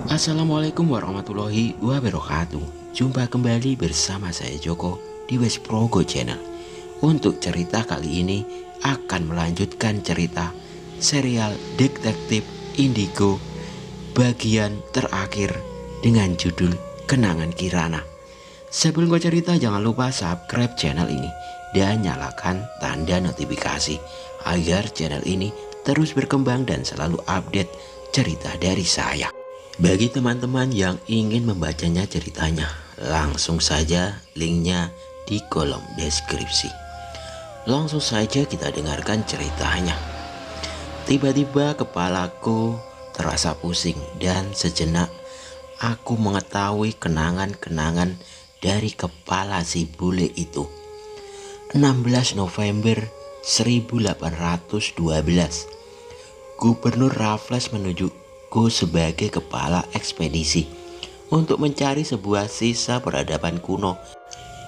Assalamualaikum warahmatullahi wabarakatuh. Jumpa kembali bersama saya Joko di West Progo Channel. Untuk cerita kali ini akan melanjutkan cerita serial detektif Indigo bagian terakhir dengan judul Kenangan Kirana. Sebelum gue cerita, jangan lupa subscribe channel ini dan nyalakan tanda notifikasi agar channel ini terus berkembang dan selalu update cerita dari saya. Bagi teman-teman yang ingin membacanya ceritanya, langsung saja linknya di kolom deskripsi. Langsung saja kita dengarkan ceritanya. Tiba-tiba kepalaku terasa pusing dan sejenak aku mengetahui kenangan-kenangan dari kepala si bule itu. 16 November 1812, Gubernur Raffles menunjukku sebagai kepala ekspedisi untuk mencari sebuah sisa peradaban kuno.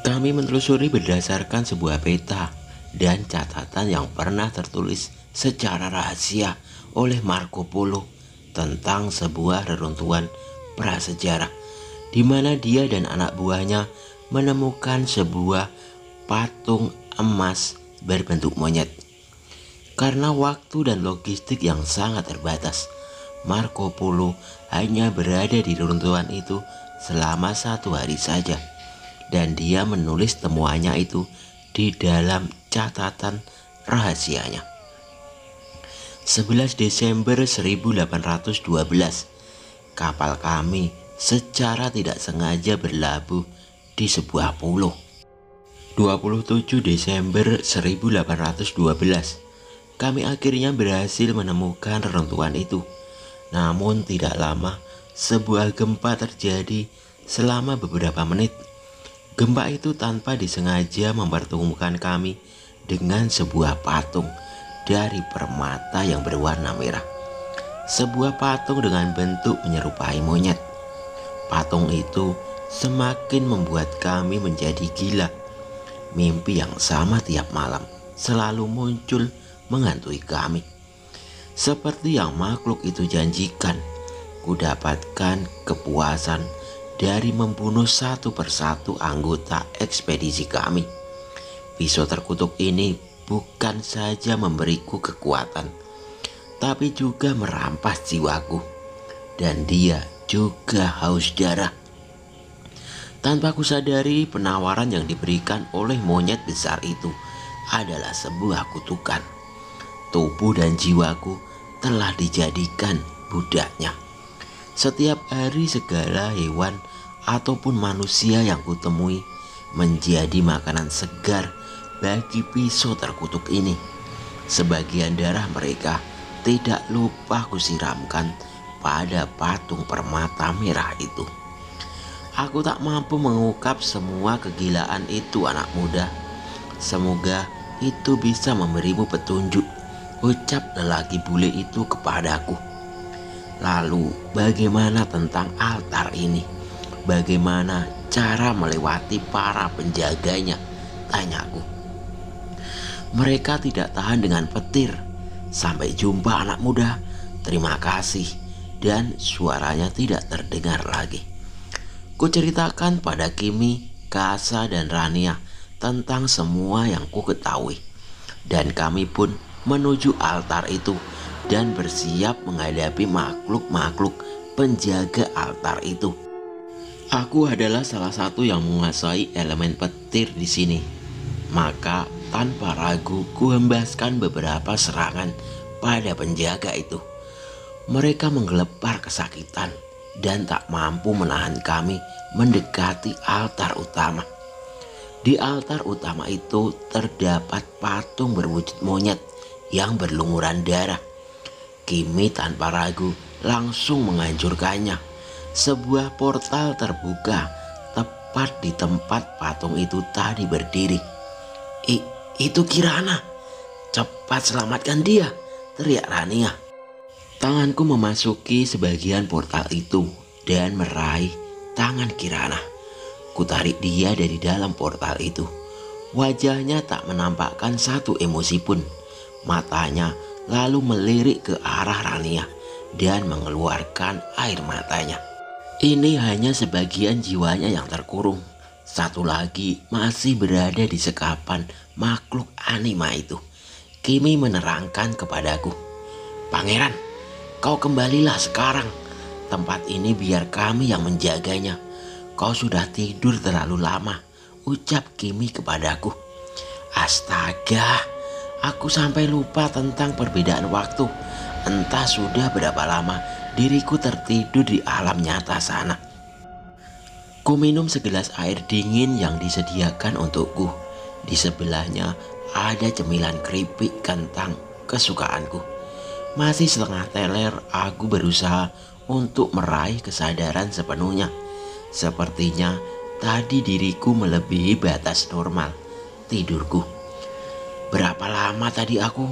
Kami menelusuri berdasarkan sebuah peta dan catatan yang pernah tertulis secara rahasia oleh Marco Polo tentang sebuah reruntuhan prasejarah di mana dia dan anak buahnya menemukan sebuah patung emas berbentuk monyet. Karena waktu dan logistik yang sangat terbatas, Marco Polo hanya berada di reruntuhan itu selama 1 hari saja, dan dia menulis temuannya itu di dalam catatan rahasianya. 11 Desember 1812, kapal kami secara tidak sengaja berlabuh di sebuah pulau. 27 Desember 1812, kami akhirnya berhasil menemukan reruntuhan itu. Namun tidak lama, sebuah gempa terjadi selama beberapa menit. Gempa itu tanpa disengaja mempertemukan kami dengan sebuah patung dari permata yang berwarna merah. Sebuah patung dengan bentuk menyerupai monyet. Patung itu semakin membuat kami menjadi gila. Mimpi yang sama tiap malam selalu muncul menghantui kami. Seperti yang makhluk itu janjikan, ku dapatkan kepuasan dari membunuh satu persatu anggota ekspedisi kami. Pisau terkutuk ini bukan saja memberiku kekuatan, tapi juga merampas jiwaku. Dan dia juga haus darah. Tanpa kusadari, penawaran yang diberikan oleh monyet besar itu adalah sebuah kutukan. Tubuh dan jiwaku telah dijadikan budaknya. Setiap hari segala hewan ataupun manusia yang kutemui menjadi makanan segar bagi pisau terkutuk ini. Sebagian darah mereka tidak lupa kusiramkan pada patung permata merah itu. Aku tak mampu mengungkap semua kegilaan itu, anak muda. Semoga itu bisa memberimu petunjuk, ucap lelaki bule itu kepadaku. Lalu bagaimana tentang altar ini? Bagaimana cara melewati para penjaganya? Tanyaku. Mereka tidak tahan dengan petir. Sampai jumpa, anak muda. Terima kasih. Dan suaranya tidak terdengar lagi. Kuceritakan pada Kimi, Kasa dan Rania tentang semua yang ku ketahui. Dan kami pun menuju altar itu dan bersiap menghadapi makhluk-makhluk penjaga altar itu. Aku adalah salah satu yang menguasai elemen petir di sini. Maka tanpa ragu ku hembaskan beberapa serangan pada penjaga itu. Mereka menggelepar kesakitan dan tak mampu menahan kami mendekati altar utama. Di altar utama itu terdapat patung berwujud monyet yang berlumuran darah. Kimi tanpa ragu langsung menghancurkannya. Sebuah portal terbuka tepat di tempat patung itu tadi berdiri. Itu Kirana. Cepat selamatkan dia, teriak Rania. Tanganku memasuki sebagian portal itu dan meraih tangan Kirana. Kutarik dia dari dalam portal itu. Wajahnya tak menampakkan satu emosi pun. Matanya lalu melirik ke arah Rania dan mengeluarkan air matanya. Ini hanya sebagian jiwanya yang terkurung. Satu lagi masih berada di sekapan makhluk anima itu. Kimi menerangkan kepadaku, "Pangeran, kau kembalilah sekarang. Tempat ini biar kami yang menjaganya. Kau sudah tidur terlalu lama," ucap Kimi kepadaku. Astaga, aku sampai lupa tentang perbedaan waktu. Entah sudah berapa lama diriku tertidur di alam nyata sana. Ku minum segelas air dingin yang disediakan untukku. Di sebelahnya ada cemilan keripik kentang kesukaanku. Masih setengah teler, aku berusaha untuk meraih kesadaran sepenuhnya. Sepertinya tadi diriku melebihi batas normal tidurku. Berapa lama tadi aku?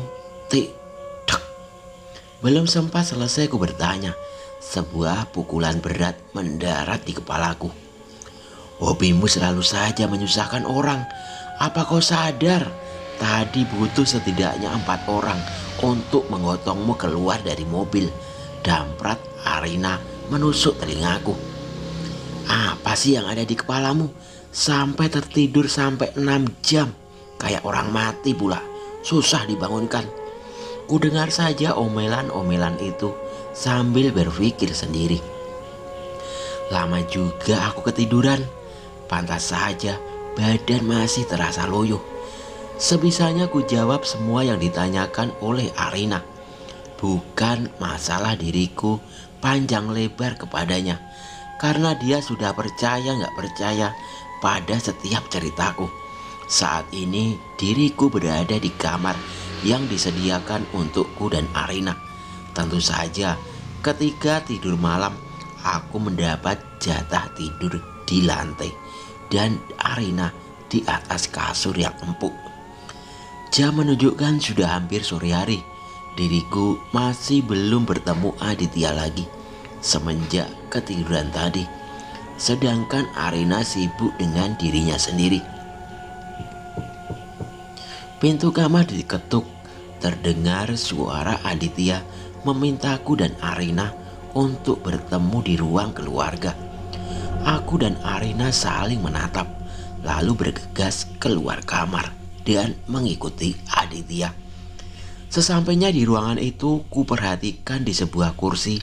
Belum sempat selesai ku bertanya, sebuah pukulan berat mendarat di kepalaku. "Hobimu selalu saja menyusahkan orang. Apa kau sadar? Tadi butuh setidaknya 4 orang untuk menggotongmu keluar dari mobil," damprat Arina menusuk telingaku. "Apa sih yang ada di kepalamu? Sampai tertidur sampai 6 jam. Kayak orang mati pula. Susah dibangunkan." Ku dengar saja omelan-omelan itu sambil berpikir sendiri. Lama juga aku ketiduran. Pantas saja badan masih terasa loyo. Sebisanya ku jawab semua yang ditanyakan oleh Arina. Bukan masalah diriku panjang lebar kepadanya, karena dia sudah percaya gak percaya pada setiap ceritaku. Saat ini diriku berada di kamar yang disediakan untukku dan Arina. Tentu saja ketika tidur malam aku mendapat jatah tidur di lantai dan Arina di atas kasur yang empuk. Jam menunjukkan sudah hampir sore hari. Diriku masih belum bertemu Aditya lagi semenjak ketiduran tadi. Sedangkan Arina sibuk dengan dirinya sendiri. Pintu kamar diketuk. Terdengar suara Aditya memintaku dan Arina untuk bertemu di ruang keluarga. Aku dan Arina saling menatap, lalu bergegas keluar kamar dan mengikuti Aditya. Sesampainya di ruangan itu, ku perhatikan di sebuah kursi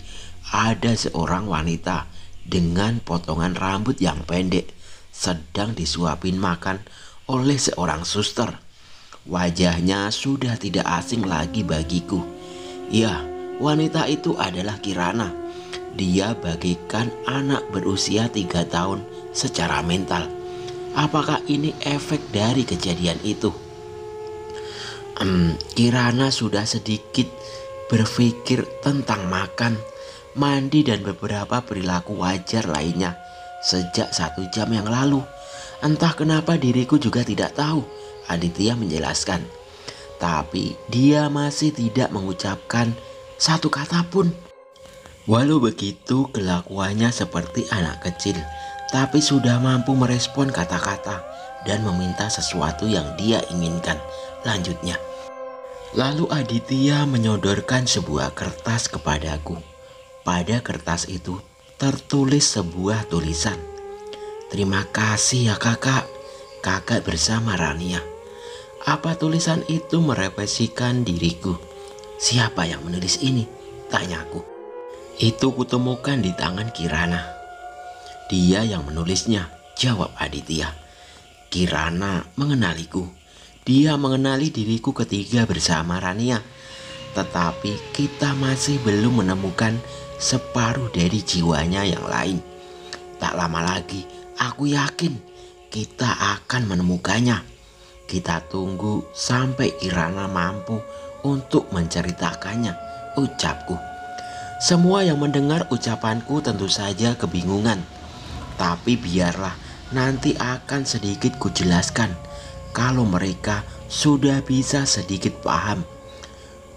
ada seorang wanita dengan potongan rambut yang pendek sedang disuapin makan oleh seorang suster. Wajahnya sudah tidak asing lagi bagiku. Ya, wanita itu adalah Kirana. Dia bagaikan anak berusia 3 tahun secara mental. Apakah ini efek dari kejadian itu? Kirana sudah sedikit berpikir tentang makan, mandi dan beberapa perilaku wajar lainnya sejak 1 jam yang lalu. Entah kenapa diriku juga tidak tahu, Aditya menjelaskan. Tapi dia masih tidak mengucapkan satu kata pun. Walau begitu, kelakuannya seperti anak kecil, tapi sudah mampu merespon kata-kata dan meminta sesuatu yang dia inginkan. Lanjutnya, lalu Aditya menyodorkan sebuah kertas kepadaku. Pada kertas itu tertulis sebuah tulisan. "Terima kasih ya kakak, kakak bersama Rania." Apa tulisan itu merefleksikan diriku. Siapa yang menulis ini? Tanyaku. Itu kutemukan di tangan Kirana. Dia yang menulisnya, jawab Aditya. Kirana mengenaliku. Dia mengenali diriku ketika bersama Rania. Tetapi kita masih belum menemukan separuh dari jiwanya yang lain. Tak lama lagi, aku yakin kita akan menemukannya. Kita tunggu sampai Kirana mampu untuk menceritakannya, ucapku. Semua yang mendengar ucapanku tentu saja kebingungan. Tapi biarlah, nanti akan sedikit kujelaskan kalau mereka sudah bisa sedikit paham.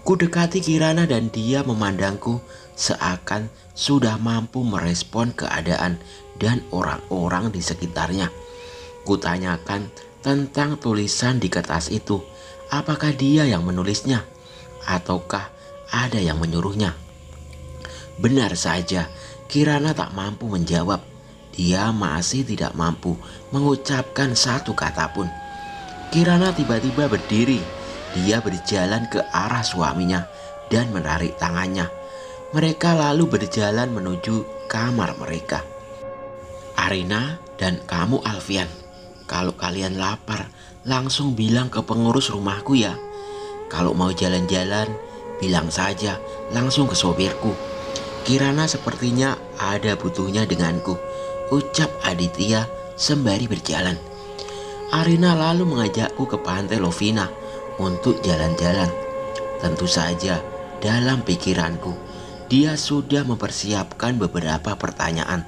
Ku dekati Kirana dan dia memandangku seakan sudah mampu merespon keadaan dan orang-orang di sekitarnya. Kutanyakan tentang tulisan di kertas itu. Apakah dia yang menulisnya? Ataukah ada yang menyuruhnya? Benar saja, Kirana tak mampu menjawab. Dia masih tidak mampu mengucapkan satu kata pun. Kirana tiba-tiba berdiri. Dia berjalan ke arah suaminya dan menarik tangannya. Mereka lalu berjalan menuju kamar mereka. Arina dan kamu Alfian, kalau kalian lapar langsung bilang ke pengurus rumahku ya. Kalau mau jalan-jalan bilang saja langsung ke sopirku. Kirana sepertinya ada butuhnya denganku, ucap Aditya sembari berjalan. Arina lalu mengajakku ke pantai Lovina untuk jalan-jalan. Tentu saja dalam pikiranku dia sudah mempersiapkan beberapa pertanyaan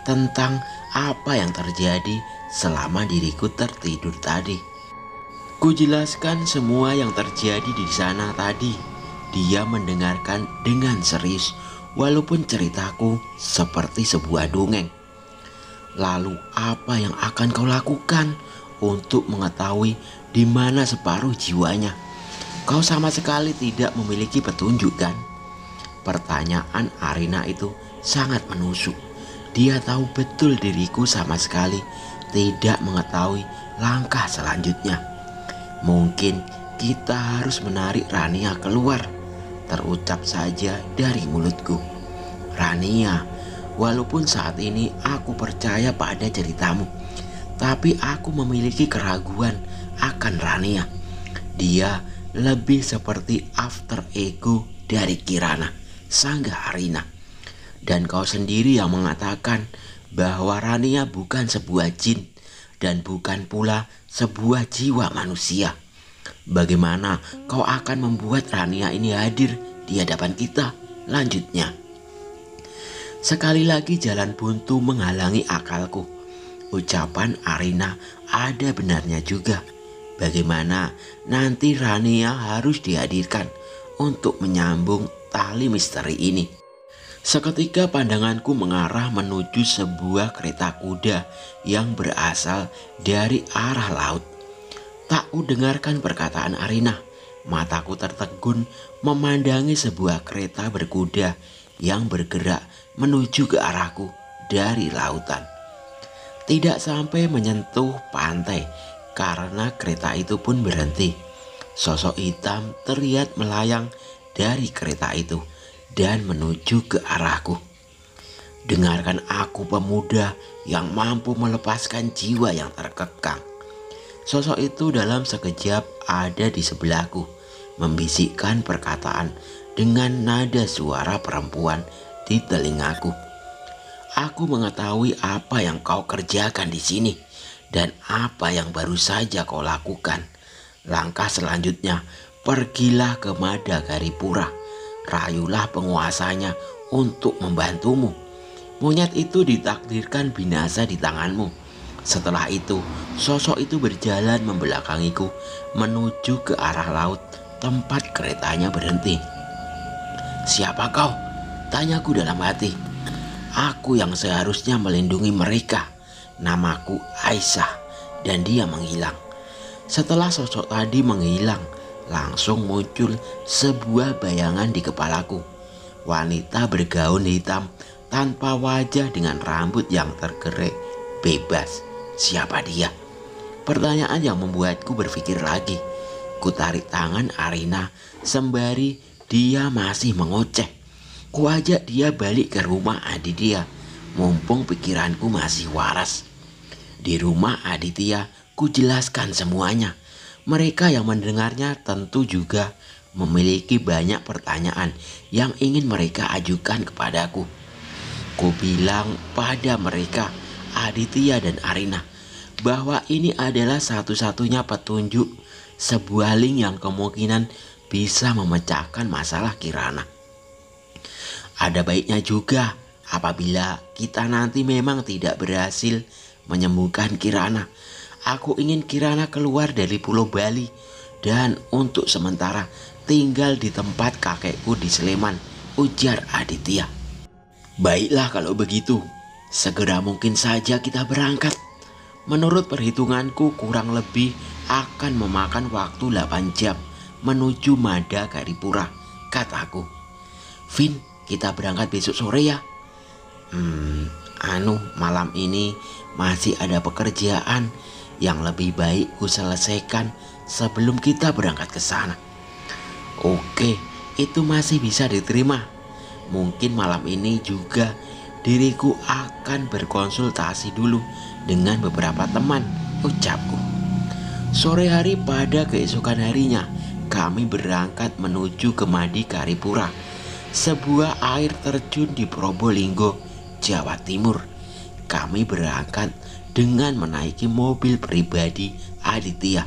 tentang apa yang terjadi selama diriku tertidur tadi. Kujelaskan semua yang terjadi di sana tadi. Dia mendengarkan dengan serius walaupun ceritaku seperti sebuah dongeng. Lalu apa yang akan kau lakukan untuk mengetahui di mana separuh jiwanya? Kau sama sekali tidak memiliki petunjuk kan? Pertanyaan Arina itu sangat menusuk. Dia tahu betul diriku sama sekali tidak mengetahui langkah selanjutnya. Mungkin kita harus menarik Rania keluar, terucap saja dari mulutku. Rania, walaupun saat ini aku percaya pada ceritamu, tapi aku memiliki keraguan akan Rania. Dia lebih seperti after ego dari Kirana, sanggah Arina. Dan kau sendiri yang mengatakan bahwa Rania bukan sebuah jin dan bukan pula sebuah jiwa manusia. Bagaimana kau akan membuat Rania ini hadir di hadapan kita? Lanjutnya. Sekali lagi jalan buntu menghalangi akalku. Ucapan Arina ada benarnya juga. Bagaimana nanti Rania harus dihadirkan untuk menyambung tali misteri ini. Seketika pandanganku mengarah menuju sebuah kereta kuda yang berasal dari arah laut. Tak ku dengarkan perkataan Arina. Mataku tertegun memandangi sebuah kereta berkuda yang bergerak menuju ke arahku dari lautan. Tidak sampai menyentuh pantai karena kereta itu pun berhenti. Sosok hitam terlihat melayang dari kereta itu dan menuju ke arahku. Dengarkan aku, pemuda yang mampu melepaskan jiwa yang terkekang. Sosok itu dalam sekejap ada di sebelahku, membisikkan perkataan dengan nada suara perempuan di telingaku. Aku mengetahui apa yang kau kerjakan di sini dan apa yang baru saja kau lakukan. Langkah selanjutnya, pergilah ke Madagaripura. Rayulah penguasanya untuk membantumu. Monyet itu ditakdirkan binasa di tanganmu. Setelah itu, sosok itu berjalan membelakangiku menuju ke arah laut tempat keretanya berhenti. Siapa kau? Tanyaku dalam hati. Aku yang seharusnya melindungi mereka. Namaku Aisyah, dan dia menghilang. Setelah sosok tadi menghilang, langsung muncul sebuah bayangan di kepalaku. Wanita bergaun hitam tanpa wajah dengan rambut yang tergerai bebas. Siapa dia? Pertanyaan yang membuatku berpikir lagi. Ku tarik tangan Arina sembari dia masih mengoceh. Ku ajak dia balik ke rumah Aditya, mumpung pikiranku masih waras. Di rumah Aditya ku jelaskan semuanya. Mereka yang mendengarnya tentu juga memiliki banyak pertanyaan yang ingin mereka ajukan kepadaku. Ku bilang pada mereka, Aditya dan Arina, bahwa ini adalah satu-satunya petunjuk, sebuah link yang kemungkinan bisa memecahkan masalah Kirana. Ada baiknya juga apabila kita nanti memang tidak berhasil menyembuhkan Kirana. Aku ingin Kirana keluar dari Pulau Bali dan untuk sementara tinggal di tempat kakekku di Sleman, ujar Aditya. Baiklah kalau begitu, segera mungkin saja kita berangkat. Menurut perhitunganku kurang lebih akan memakan waktu 8 jam menuju Madagaripura, kataku. Vin, kita berangkat besok sore ya? Malam ini masih ada pekerjaan yang lebih baik ku selesaikan sebelum kita berangkat ke sana. Oke, itu masih bisa diterima. Mungkin malam ini juga diriku akan berkonsultasi dulu dengan beberapa teman, ucapku. Sore hari pada keesokan harinya, kami berangkat menuju ke Madikaripura, sebuah air terjun di Probolinggo, Jawa Timur. Kami berangkat dengan menaiki mobil pribadi Aditya.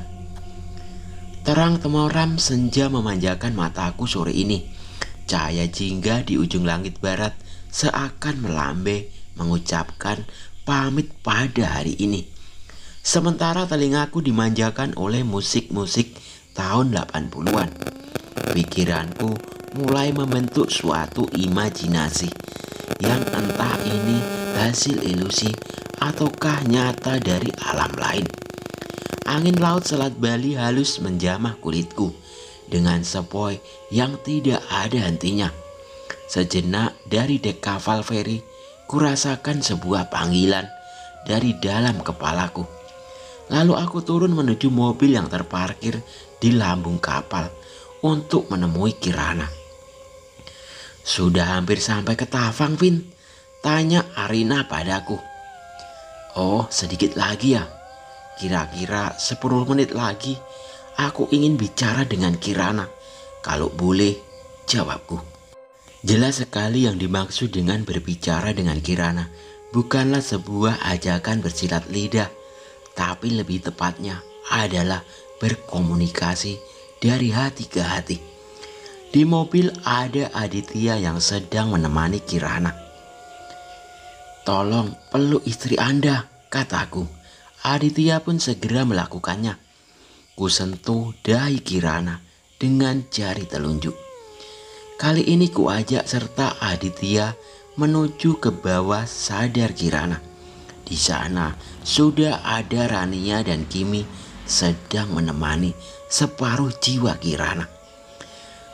Terang temaram senja memanjakan mataku sore ini. Cahaya jingga di ujung langit barat seakan melambai mengucapkan pamit pada hari ini. Sementara telingaku dimanjakan oleh musik-musik tahun 80-an. Pikiranku mulai membentuk suatu imajinasi yang entah ini hasil ilusi ataukah nyata dari alam lain. Angin laut Selat Bali halus menjamah kulitku dengan sepoi yang tidak ada hentinya. Sejenak dari dek kapal feri, kurasakan sebuah panggilan dari dalam kepalaku. Lalu aku turun menuju mobil yang terparkir di lambung kapal untuk menemui Kirana. Sudah hampir sampai ke Tafang, Vin? Tanya Arina padaku. Oh, sedikit lagi ya. Kira-kira 10 menit lagi aku ingin bicara dengan Kirana. Kalau boleh, jawabku. Jelas sekali yang dimaksud dengan berbicara dengan Kirana bukanlah sebuah ajakan bersilat lidah, tapi lebih tepatnya adalah berkomunikasi dari hati ke hati. Di mobil ada Aditya yang sedang menemani Kirana. Tolong peluk istri Anda, kataku. Aditya pun segera melakukannya. Ku sentuh dahi Kirana dengan jari telunjuk. Kali ini ku ajak serta Aditya menuju ke bawah sadar Kirana. Di sana sudah ada Rania dan Kimi sedang menemani separuh jiwa Kirana.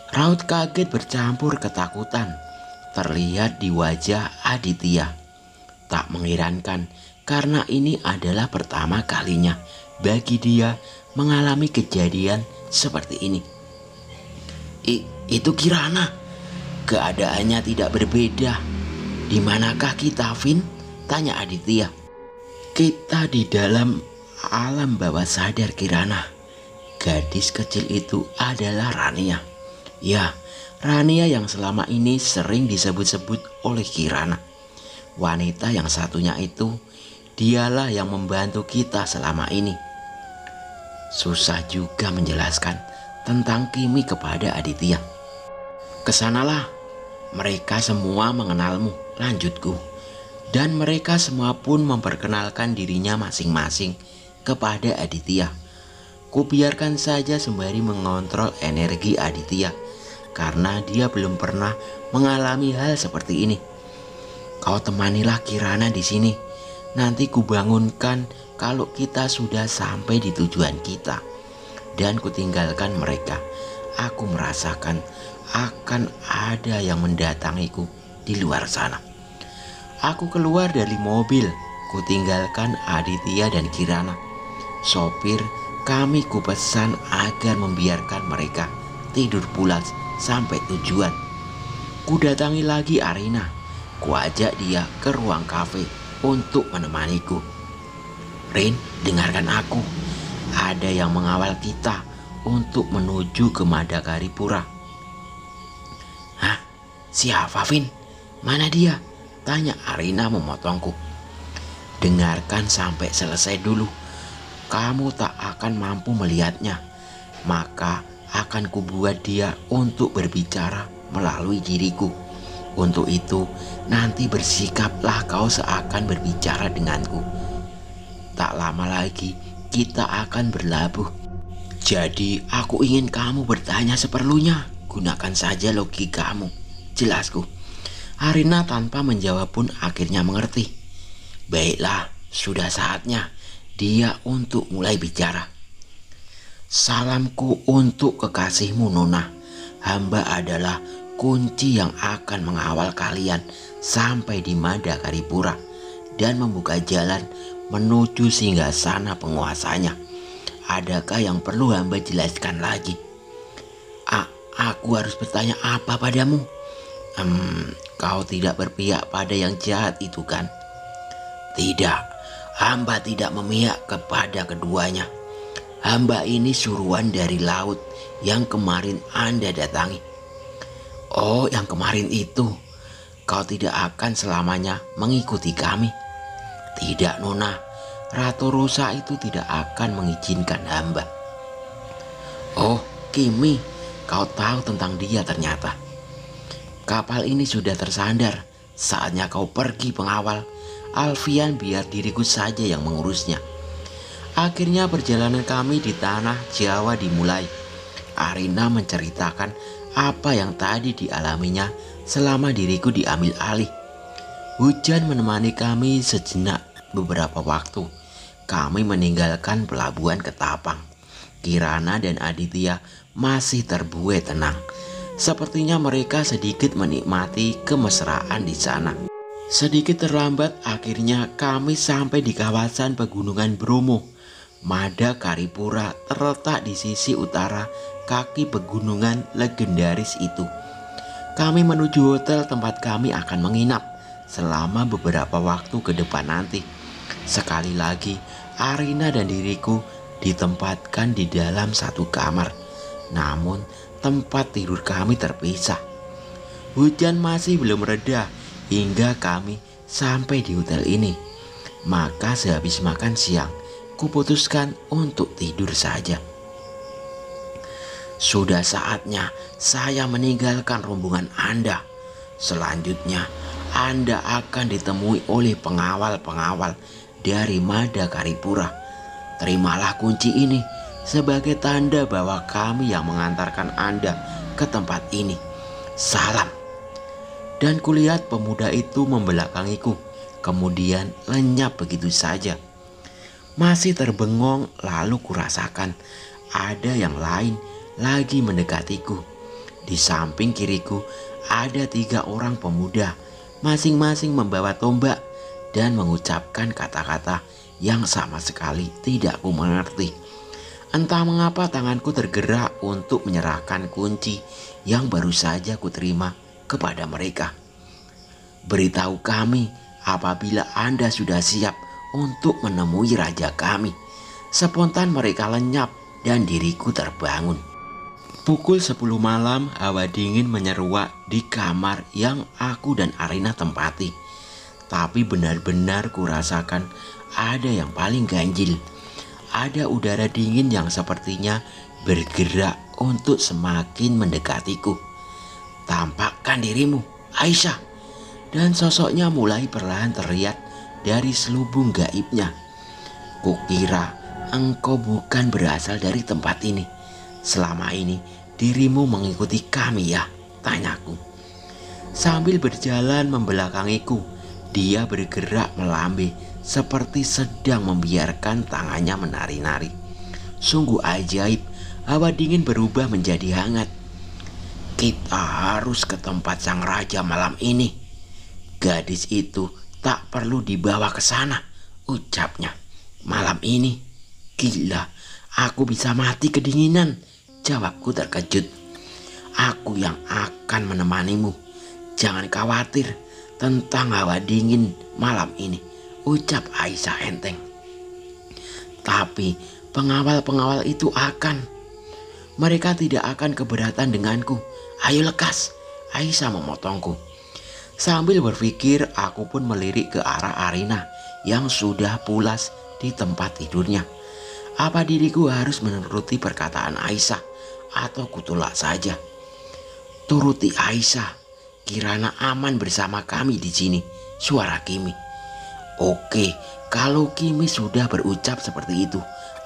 Raut kaget bercampur ketakutan terlihat di wajah Aditya. Tak mengherankan karena ini adalah pertama kalinya bagi dia mengalami kejadian seperti ini. Itu Kirana. Keadaannya tidak berbeda. Di manakah kita, Vin? Tanya Aditya. Kita di dalam alam bawah sadar Kirana. Gadis kecil itu adalah Rania. Ya, Rania yang selama ini sering disebut-sebut oleh Kirana. Wanita yang satunya itu, dialah yang membantu kita selama ini. Susah juga menjelaskan tentang Kimi kepada Aditya. Kesanalah, mereka semua mengenalmu, lanjutku. Dan mereka semua pun memperkenalkan dirinya masing-masing kepada Aditya. Kubiarkan saja sembari mengontrol energi Aditya, karena dia belum pernah mengalami hal seperti ini. Kau temanilah Kirana di sini. Nanti kubangunkan kalau kita sudah sampai di tujuan kita. Dan kutinggalkan mereka. Aku merasakan akan ada yang mendatangiku di luar sana. Aku keluar dari mobil. Kutinggalkan Aditya dan Kirana. Sopir kami kupesan agar membiarkan mereka tidur pulas sampai tujuan. Kudatangi lagi Arina. Kuajak dia ke ruang kafe untuk menemaniku. Rin, dengarkan aku. Ada yang mengawal kita untuk menuju ke Madikaripura. Hah? Siapa, Vin? Mana dia? Tanya Arina memotongku. Dengarkan sampai selesai dulu. Kamu tak akan mampu melihatnya. Maka akan kubuat dia untuk berbicara melalui diriku. Untuk itu, nanti bersikaplah kau seakan berbicara denganku. Tak lama lagi, kita akan berlabuh. Jadi, aku ingin kamu bertanya seperlunya. Gunakan saja logikamu. Jelasku. Arina tanpa menjawab pun akhirnya mengerti. Baiklah, sudah saatnya dia untuk mulai bicara. Salamku untuk kekasihmu, Nona. Hamba adalah kunci yang akan mengawal kalian sampai di Madakaripura dan membuka jalan menuju singgasana penguasanya. Adakah yang perlu hamba jelaskan lagi? Aku harus bertanya apa padamu? Kau tidak berpihak pada yang jahat itu kan? Tidak, hamba tidak memihak kepada keduanya. Hamba ini suruhan dari laut yang kemarin Anda datangi. Oh, yang kemarin itu. Kau tidak akan selamanya mengikuti kami. Tidak, Nona. Ratu Rosa itu tidak akan mengizinkan hamba. Oh, Kimi, kau tahu tentang dia ternyata. Kapal ini sudah tersandar. Saatnya kau pergi pengawal. Alfian, biar diriku saja yang mengurusnya. Akhirnya perjalanan kami di tanah Jawa dimulai. Arina menceritakan apa yang tadi dialaminya selama diriku diambil alih. Hujan menemani kami sejenak beberapa waktu. Kami meninggalkan pelabuhan Ketapang. Kirana dan Aditya masih terbuai tenang. Sepertinya mereka sedikit menikmati kemesraan di sana. Sedikit terlambat, akhirnya kami sampai di kawasan Pegunungan Bromo. Madakaripura terletak di sisi utara kaki pegunungan legendaris itu. Kami menuju hotel tempat kami akan menginap selama beberapa waktu ke depan nanti. Sekali lagi, Arina dan diriku ditempatkan di dalam satu kamar. Namun, tempat tidur kami terpisah. Hujan masih belum reda hingga kami sampai di hotel ini. Maka sehabis makan siang, kuputuskan untuk tidur saja. Sudah saatnya saya meninggalkan rombongan Anda. Selanjutnya, Anda akan ditemui oleh pengawal-pengawal dari Madakaripura. Terimalah kunci ini sebagai tanda bahwa kami yang mengantarkan Anda ke tempat ini. Salam. Dan kulihat pemuda itu membelakangiku, kemudian lenyap begitu saja. Masih terbengong, lalu kurasakan ada yang lain lagi mendekatiku. Di samping kiriku ada 3 orang pemuda, masing-masing membawa tombak dan mengucapkan kata-kata yang sama sekali tidak ku mengerti. Entah mengapa tanganku tergerak untuk menyerahkan kunci yang baru saja kuterima kepada mereka. Beritahu kami apabila Anda sudah siap untuk menemui raja kami. Spontan mereka lenyap dan diriku terbangun. Pukul 10 malam, hawa dingin menyeruak di kamar yang aku dan Arina tempati. Tapi benar-benar kurasakan ada yang paling ganjil. Ada udara dingin yang sepertinya bergerak untuk semakin mendekatiku. Tampakkan dirimu, Aisyah. Dan sosoknya mulai perlahan terlihat dari selubung gaibnya. Kukira engkau bukan berasal dari tempat ini. Selama ini dirimu mengikuti kami ya, tanyaku. Sambil berjalan membelakangiku, dia bergerak melambai seperti sedang membiarkan tangannya menari-nari. Sungguh ajaib, hawa dingin berubah menjadi hangat. Kita harus ke tempat sang raja malam ini. Gadis itu tak perlu dibawa ke sana, ucapnya. Malam ini, gila, aku bisa mati kedinginan, jawabku terkejut. Aku yang akan menemanimu. Jangan khawatir tentang hawa dingin malam ini, ucap Aisyah enteng. Tapi pengawal-pengawal itu akan. Mereka tidak akan keberatan denganku. Ayo lekas, Aisyah memotongku. Sambil berpikir, aku pun melirik ke arah Arina yang sudah pulas di tempat tidurnya. Apa diriku harus menuruti perkataan Aisyah atau kutolak saja? Turuti Aisyah, Kirana aman bersama kami di sini, suara Kimi. Oke, kalau Kimi sudah berucap seperti itu,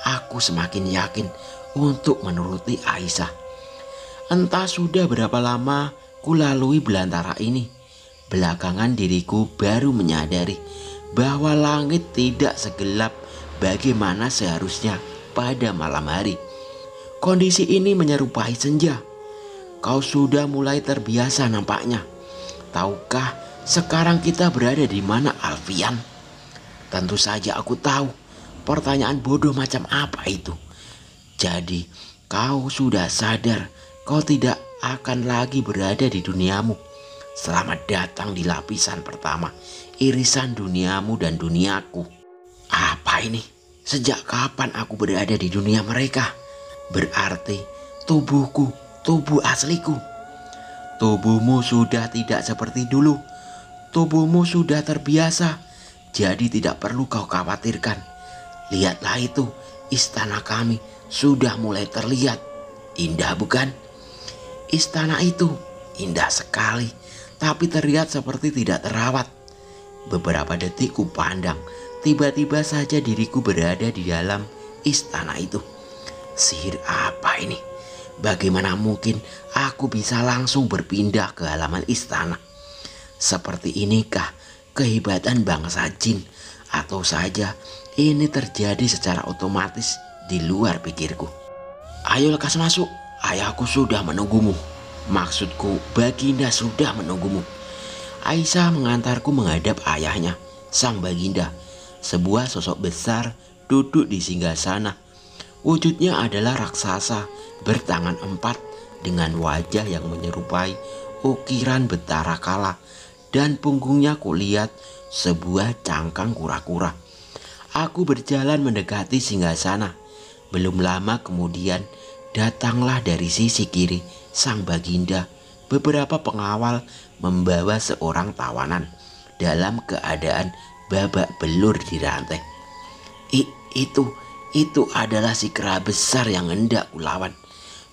aku semakin yakin untuk menuruti Aisyah. Entah sudah berapa lama kulalui belantara ini. Belakangan diriku baru menyadari bahwa langit tidak segelap bagaimana seharusnya pada malam hari. Kondisi ini menyerupai senja. kau sudah mulai terbiasa nampaknya. Tahukah sekarang kita berada di mana, Alfian? Tentu saja aku tahu. Pertanyaan bodoh macam apa itu? Jadi kau sudah sadar kau tidak akan lagi berada di duniamu. Selamat datang di lapisan pertama, irisan duniamu dan duniaku. Apa ini? Sejak kapan aku berada di dunia mereka? Berarti tubuhku, tubuh asliku. Tubuhmu sudah tidak seperti dulu. Tubuhmu sudah terbiasa, jadi tidak perlu kau khawatirkan. Lihatlah itu, istana kami sudah mulai terlihat. Indah bukan? Istana itu indah sekali, tapi terlihat seperti tidak terawat. Beberapa detik ku pandang, tiba-tiba saja diriku berada di dalam istana itu. Sihir apa ini? Bagaimana mungkin aku bisa langsung berpindah ke halaman istana? Seperti inikah kehebatan bangsa jin? Atau saja ini terjadi secara otomatis di luar pikirku? Ayo lekas masuk, ayahku sudah menunggumu. Maksudku, Baginda sudah menunggumu. Aisyah mengantarku menghadap ayahnya, sang Baginda. Sebuah sosok besar duduk di singgasana. Wujudnya adalah raksasa bertangan 4 dengan wajah yang menyerupai ukiran Betara Kala, dan punggungnya kulihat sebuah cangkang kura-kura. Aku berjalan mendekati singgasana. Belum lama kemudian datanglah dari sisi kiri sang Baginda beberapa pengawal membawa seorang tawanan dalam keadaan babak belur di rantai. Itu adalah si kera besar yang hendak kulawan.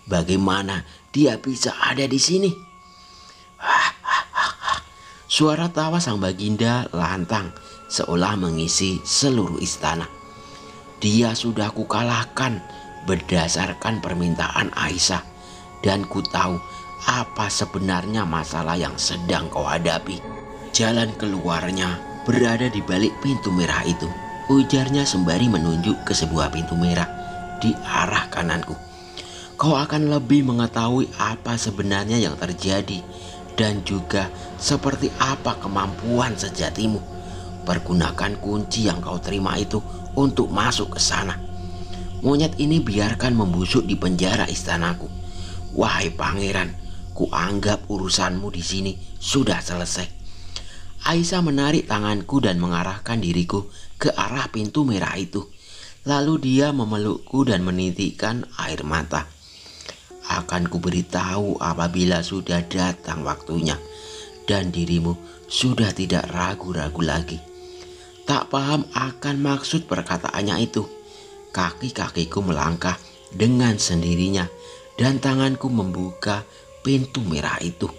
Bagaimana dia bisa ada di sini? Suara tawa sang Baginda lantang seolah mengisi seluruh istana. Dia sudah kukalahkan berdasarkan permintaan Aisyah, dan ku tahu apa sebenarnya masalah yang sedang kau hadapi. Jalan keluarnya berada di balik pintu merah itu, ujarnya sembari menunjuk ke sebuah pintu merah di arah kananku. Kau akan lebih mengetahui apa sebenarnya yang terjadi dan juga seperti apa kemampuan sejatimu. Pergunakan kunci yang kau terima itu untuk masuk ke sana. Monyet ini biarkan membusuk di penjara istanaku. Wahai pangeran, kuanggap urusanmu di sini sudah selesai. Aisyah menarik tanganku dan mengarahkan diriku ke arah pintu merah itu. Lalu dia memelukku dan menitikkan air mata. Akan kuberitahu apabila sudah datang waktunya dan dirimu sudah tidak ragu-ragu lagi. Tak paham akan maksud perkataannya itu. Kaki-kakiku melangkah dengan sendirinya dan tanganku membuka pintu merah itu.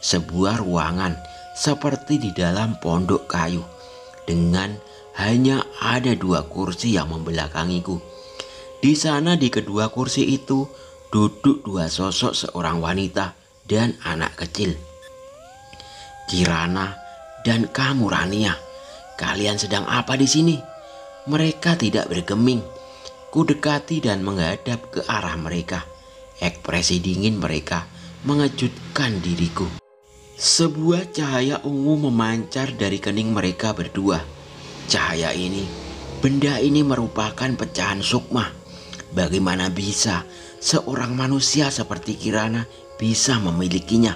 Sebuah ruangan seperti di dalam pondok kayu, dengan hanya ada 2 kursi yang membelakangiku. Di sana di kedua kursi itu duduk 2 sosok, seorang wanita dan anak kecil. Kirana dan kamu, Rania, kalian sedang apa di sini? Mereka tidak bergeming. Ku dekati dan menghadap ke arah mereka. Ekspresi dingin mereka mengejutkan diriku. Sebuah cahaya ungu memancar dari kening mereka berdua. Cahaya ini, benda ini merupakan pecahan sukma. Bagaimana bisa seorang manusia seperti Kirana bisa memilikinya?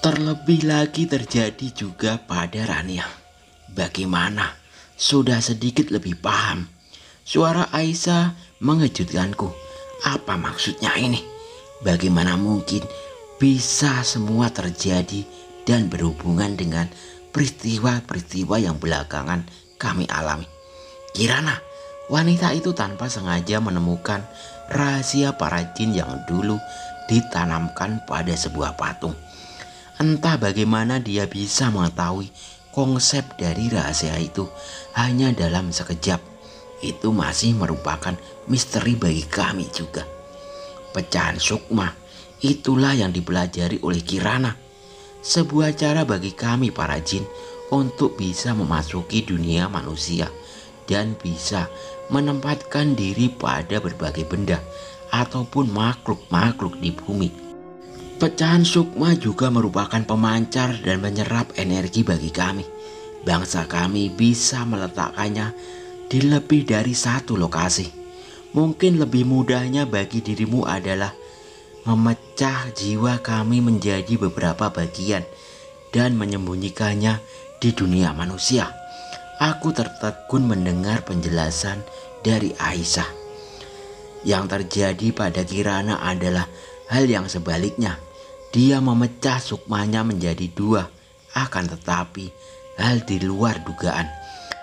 Terlebih lagi terjadi juga pada Rania. Bagaimana? Sudah sedikit lebih paham. Suara Aisyah mengejutkanku. Apa maksudnya ini? Bagaimana mungkin bisa semua terjadi dan berhubungan dengan peristiwa-peristiwa yang belakangan kami alami? Kirana, wanita itu tanpa sengaja menemukan rahasia para jin yang dulu ditanamkan pada sebuah patung. Entah bagaimana dia bisa mengetahui konsep dari rahasia itu hanya dalam sekejap. Itu masih merupakan misteri bagi kami juga. Pecahan sukma, itulah yang dipelajari oleh Kirana. Sebuah cara bagi kami para jin untuk bisa memasuki dunia manusia dan bisa menempatkan diri pada berbagai benda ataupun makhluk-makhluk di bumi. Pecahan sukma juga merupakan pemancar dan menyerap energi bagi kami. Bangsa kami bisa meletakkannya di lebih dari satu lokasi. Mungkin lebih mudahnya bagi dirimu adalah memecah jiwa kami menjadi beberapa bagian dan menyembunyikannya di dunia manusia. Aku tertegun mendengar penjelasan dari Aisyah. Yang terjadi pada Kirana adalah hal yang sebaliknya. Dia memecah sukmanya menjadi dua, akan tetapi hal di luar dugaan.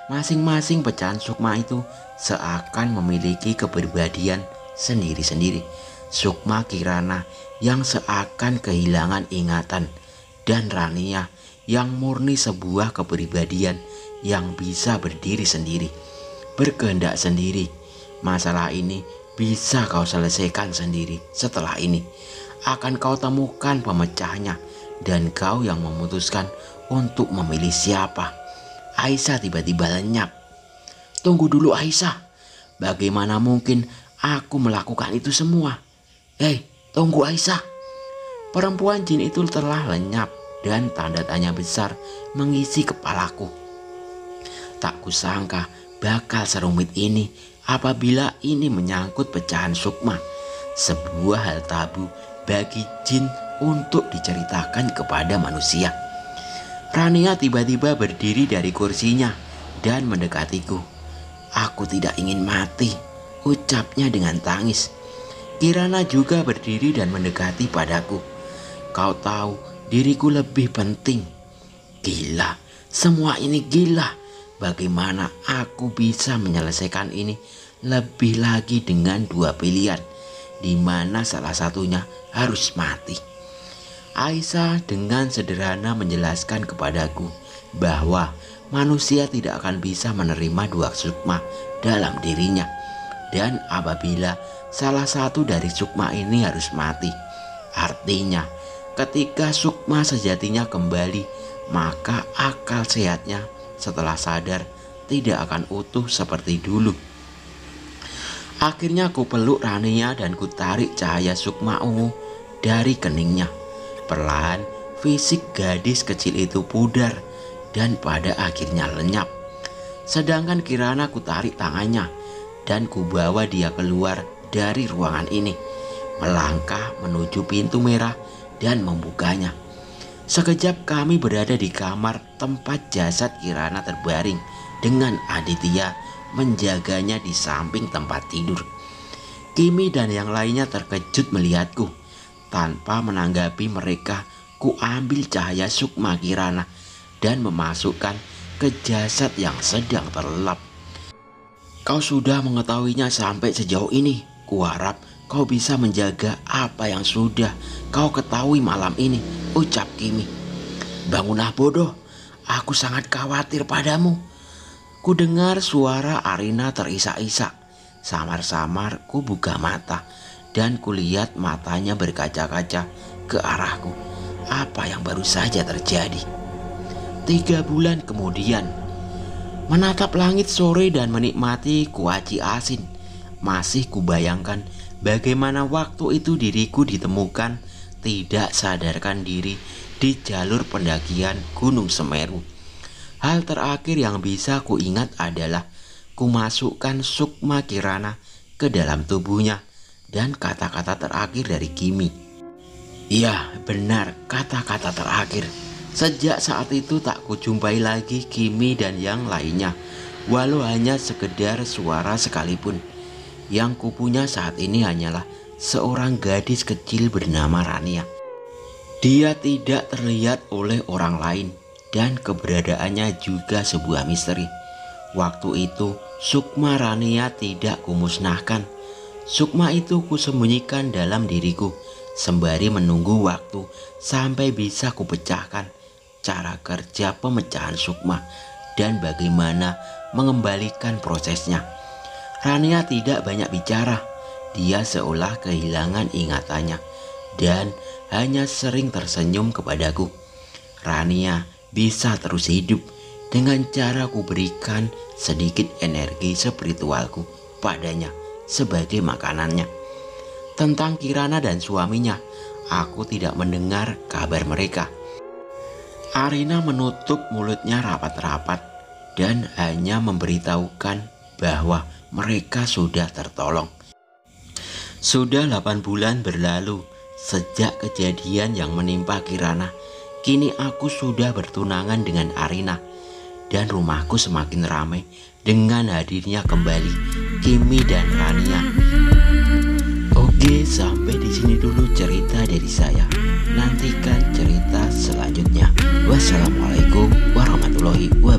Masing-masing pecahan sukma itu seakan memiliki kepribadian sendiri-sendiri. Sukma Kirana yang seakan kehilangan ingatan, dan Rania yang murni sebuah kepribadian yang bisa berdiri sendiri, berkehendak sendiri. Masalah ini bisa kau selesaikan sendiri. Setelah ini akan kau temukan pemecahnya, dan kau yang memutuskan untuk memilih siapa. Aisyah tiba-tiba lenyap. Tunggu dulu Aisyah, bagaimana mungkin aku melakukan itu semua? Hei, tunggu Aisyah. Perempuan jin itu telah lenyap dan tanda tanya besar mengisi kepalaku. Tak kusangka bakal serumit ini apabila ini menyangkut pecahan sukma. Sebuah hal tabu bagi jin untuk diceritakan kepada manusia. Rania tiba-tiba berdiri dari kursinya dan mendekatiku. Aku tidak ingin mati, ucapnya dengan tangis. Kirana juga berdiri dan mendekati padaku. Kau tahu diriku lebih penting. Gila, semua ini gila. Bagaimana aku bisa menyelesaikan ini lebih lagi dengan dua pilihan, di mana salah satunya harus mati. Aisyah dengan sederhana menjelaskan kepadaku bahwa manusia tidak akan bisa menerima dua sukma dalam dirinya, dan apabila salah satu dari sukma ini harus mati, artinya ketika sukma sejatinya kembali, maka akal sehatnya setelah sadar tidak akan utuh seperti dulu. Akhirnya ku peluk Rania dan ku tarik cahaya sukma ungu dari keningnya. Perlahan fisik gadis kecil itu pudar dan pada akhirnya lenyap. Sedangkan Kirana ku tarik tangannya dan ku bawa dia keluar dari ruangan ini, melangkah menuju pintu merah dan membukanya. Sekejap kami berada di kamar tempat jasad Kirana terbaring dengan Aditya menjaganya di samping tempat tidur. Kimi dan yang lainnya terkejut melihatku. Tanpa menanggapi mereka, ku ambil cahaya sukma Kirana dan memasukkan ke jasad yang sedang terlelap. Kau sudah mengetahuinya sampai sejauh ini. Kuharap kau bisa menjaga apa yang sudah kau ketahui malam ini, ucap Kimi. Bangunlah bodoh, aku sangat khawatir padamu. Ku dengar suara Arina terisak-isak. Samar-samar ku buka mata dan kulihat matanya berkaca-kaca ke arahku. Apa yang baru saja terjadi? 3 bulan kemudian, menatap langit sore dan menikmati kuaci asin, masih kubayangkan bagaimana waktu itu diriku ditemukan tidak sadarkan diri di jalur pendakian Gunung Semeru. Hal terakhir yang bisa kuingat adalah kumasukkan sukma Kirana ke dalam tubuhnya dan kata-kata terakhir dari Kimi. Iya, benar, kata-kata terakhir. Sejak saat itu tak kujumpai lagi Kimi dan yang lainnya, walau hanya sekedar suara sekalipun. Yang kupunya saat ini hanyalah seorang gadis kecil bernama Rania. Dia tidak terlihat oleh orang lain dan keberadaannya juga sebuah misteri. Waktu itu sukma Rania tidak kumusnahkan. Sukma itu kusembunyikan dalam diriku sembari menunggu waktu sampai bisa kupecahkan cara kerja pemecahan sukma dan bagaimana mengembalikan prosesnya. Rania tidak banyak bicara. Dia seolah kehilangan ingatannya dan hanya sering tersenyum kepadaku. Rania bisa terus hidup dengan cara kuberikan sedikit energi spiritualku padanya sebagai makanannya. Tentang Kirana dan suaminya, aku tidak mendengar kabar mereka. Arina menutup mulutnya rapat-rapat dan hanya memberitahukan bahwa mereka sudah tertolong. Sudah 8 bulan berlalu sejak kejadian yang menimpa Kirana. Kini aku sudah bertunangan dengan Arina dan rumahku semakin ramai dengan hadirnya kembali Kimi dan Rania. Oke, sampai di sini dulu cerita dari saya. Nantikan cerita selanjutnya. Wassalamualaikum warahmatullahi wabarakatuh.